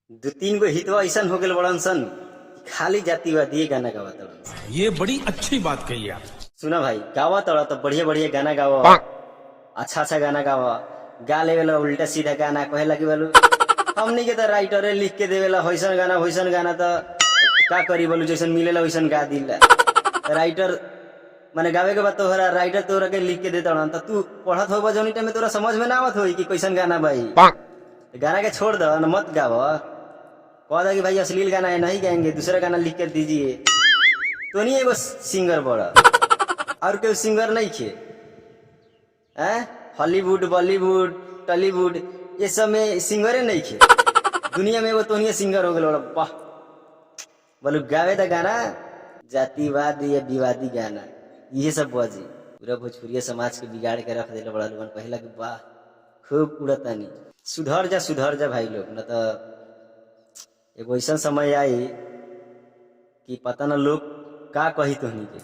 दो तीन गो हितवा ऐसा हो गए बड़न सन खाली जातिवादी गाना गावा तड़न सन। ये बड़ी अच्छी बात कही आप। सुना भाई गावा तड़ा तो बढ़िया बढ़िया गाना गावा, अच्छा अच्छा गाना गावा। गा लेवेला उल्टा सीधा गाना कहे लगी बोलू हमनी के तो राइटरे लिख के देवेला होइसन गाना तो का करी बोलू जैसन मिलेला वैसन गा दिला। राइटर माने गावे के बाद तोहरा राइटर तोहरा के लिख के देता तो तू पढ़त हो जौनी टाइम में तोरा समझ में ना आवत होई कि कैसन गाना भाई। गाना के छोड़ दो न मत गाओ, कह दो कि भाई अश्लील गाना है नहीं गाएंगे, दूसरा गाना लिख कर दीजिए। तो नहीं एगो सिंगर बड़ा और कोई सिंगर नहीं खे हॉलीवुड बॉलीवुड टॉलीवुड ये सब में सिंगरे नहीं खे दुनिया में। वो तो नहीं सिंगर हो गए वाह बोलो गावे दा गाना जातिवाद या विवादी गाना ये सब बजी पूरा भोजपुरिया समाज के बिगाड़ के रख दिले बड़ा लोगन। पहला कि वाह खूब उड़तानी सुधर जा भाई लोग, न तो एगो ऐसा समय आई कि पता न लोग का कही तुहनी के।